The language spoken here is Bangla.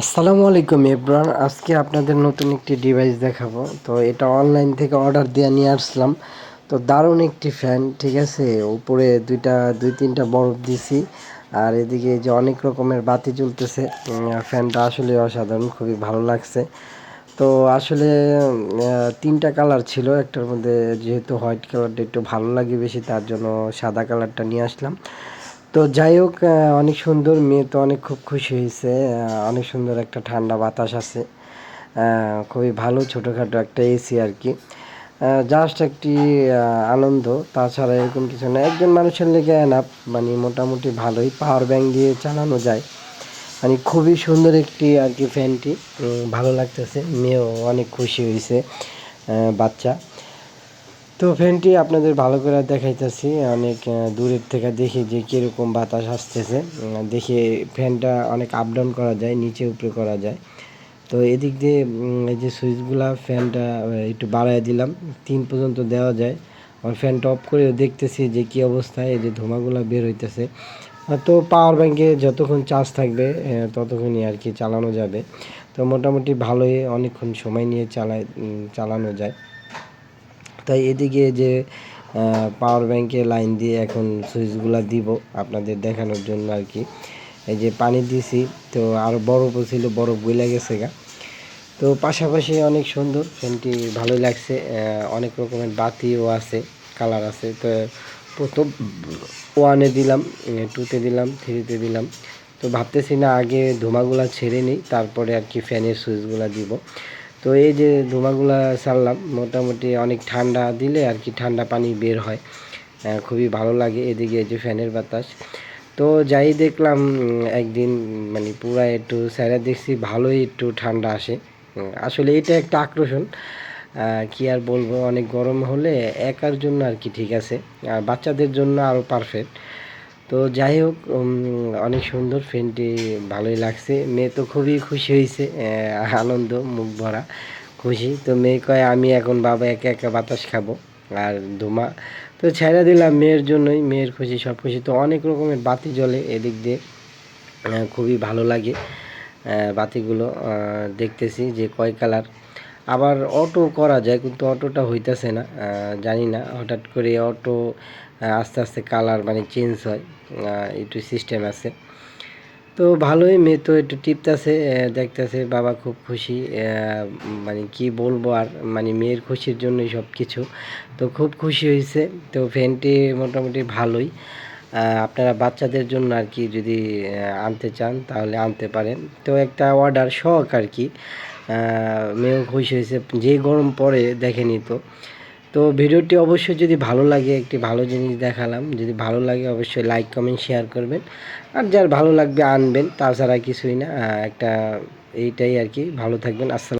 আসসালামু আলাইকুম এভরিওয়ান। আজকে আপনাদের নতুন একটি ডিভাইস দেখাবো। তো এটা অনলাইন থেকে অর্ডার দিয়ে নিয়ে আসলাম। তো দারুণ একটি ফ্যান, ঠিক আছে। উপরে দুই তিনটা বরফ দিছি, আর এদিকে যে অনেক রকমের বাতি জ্বলতেছে। ফ্যানটা আসলে অসাধারণ, খুবই ভালো লাগছে। তো আসলে তিনটা কালার ছিল, একটার মধ্যে যেহেতু হোয়াইট কালারটা একটু ভালো লাগে বেশি, তার জন্য সাদা কালারটা নিয়ে আসলাম। তো যাই হোক, অনেক সুন্দর, মেয়ে তো অনেক খুব খুশি হয়েছে। অনেক সুন্দর একটা ঠান্ডা বাতাস আছে, খুবই ভালো, ছোটোখাটো একটা এসি আর কি। জাস্ট একটি আনন্দ, তাছাড়া এরকম কিছু না। একজন মানুষের লেগে এনাফ, মানে মোটামুটি ভালোই পাওয়ার ব্যাংক দিয়ে চালানো যায়। মানে খুবই সুন্দর একটি আর কি ফ্যানটি, ভালো লাগতেছে, মেয়েও অনেক খুশি হয়েছে, বাচ্চা। তো ফ্যানটি আপনাদের ভালো করে দেখাইতেছি, অনেক দূরের থেকে দেখি যে কীরকম বাতাস আসতেছে। দেখে ফ্যানটা অনেক আপ ডাউন করা যায়, নিচে উপরে করা যায়। তো এদিক দিয়ে এই যে সুইচগুলা, ফ্যানটা একটু বাড়ায় দিলাম, 3 পর্যন্ত দেওয়া যায়। আর ফ্যানটা অফ করেও দেখতেছি যে কী অবস্থায়, এই যে ধোঁয়াগুলা বের হইতেছে। তো পাওয়ার ব্যাঙ্কে যতক্ষণ চার্জ থাকবে ততক্ষণই আর কি চালানো যাবে। তো মোটামুটি ভালোই, অনেকক্ষণ সময় নিয়ে চালানো যায়। তাই এদিকে যে পাওয়ার ব্যাংকে লাইন দিয়ে এখন সুইচগুলা দিব আপনাদের দেখানোর জন্য আর কি। এই যে পানি দিছি, তো আরও বরফও ছিল, বরফ গলে গেছে গা। তো পাশাপাশি অনেক সুন্দর ফ্যানটি, ভালোই লাগছে। অনেক রকমের বাতিও আছে, কালার আছে। তো প্রথম 1-এ দিলাম, 2-তে দিলাম, 3-তে দিলাম। তো ভাবতেছি না, আগে ধোঁয়াগুলা ছেড়ে নিই, তারপরে আর কি ফ্যানের সুইচগুলা দিব। তো এই যে ধোঁয়াগুলা ছাড়লাম, মোটামুটি অনেক ঠান্ডা দিলে আর কি ঠান্ডা পানি বের হয়, খুবই ভালো লাগে। এদিকে এই যে ফ্যানের বাতাস। তো যাই দেখলাম একদিন, মানে পুরা একটু স্যারে দেখছি ভালোই একটু ঠান্ডা আসে। আসলে এটা একটা আকর্ষণ, কি আর বলবো, অনেক গরম হলে একার জন্য আর কি ঠিক আছে, আর বাচ্চাদের জন্য আরও পারফেক্ট। তো যাই হোক, অনেক সুন্দর ফ্যানটি, ভালোই লাগছে। মেয়ে তো খুবই খুশি হয়েছে, আনন্দ মুখ ভরা খুশি। তো মেয়ে কয় আমি এখন বাবা একা একা বাতাস খাবো আর ধোঁয়া। তো ছেড়ে দিলাম মেয়ের জন্যই, মেয়ের খুশি সব খুশি। তো অনেক রকমের বাতি জ্বলে এদিক দিয়ে, খুবই ভালো লাগে বাতিগুলো। দেখতেছি যে কয় কালার। আবার অটো করা যায়, কিন্তু অটোটা হইতেছে না, জানি না, হঠাৎ করে অটো আস্তে আস্তে কালার মানে চেঞ্জ হয়, একটু সিস্টেম আছে। তো ভালোই, মেয়ে তো একটু টিপতেছে, দেখতেছে, বাবা খুব খুশি। মানে কি বলবো আর, মানে মেয়ের খুশির জন্যই সব কিছু। তো খুব খুশি হয়েছে। তো ফ্যানটি মোটামুটি ভালোই। আপনারা বাচ্চাদের জন্য আর কি যদি আনতে চান তাহলে আনতে পারেন। তো একটা অর্ডার শখ আর কি, মেয়েও খুশি হয়েছে, যে গরম পড়ে দেখেনি তো। তো ভিডিওটি অবশ্যই যদি ভালো লাগে, একটি ভালো জিনিস দেখালাম, যদি ভালো লাগে অবশ্যই লাইক কমেন্ট শেয়ার করবেন। আর যার ভালো লাগবে আনবেন, তাছাড়া কিছুই না। একটা এইটাই আর কি। ভালো থাকবেন। আসসালাম।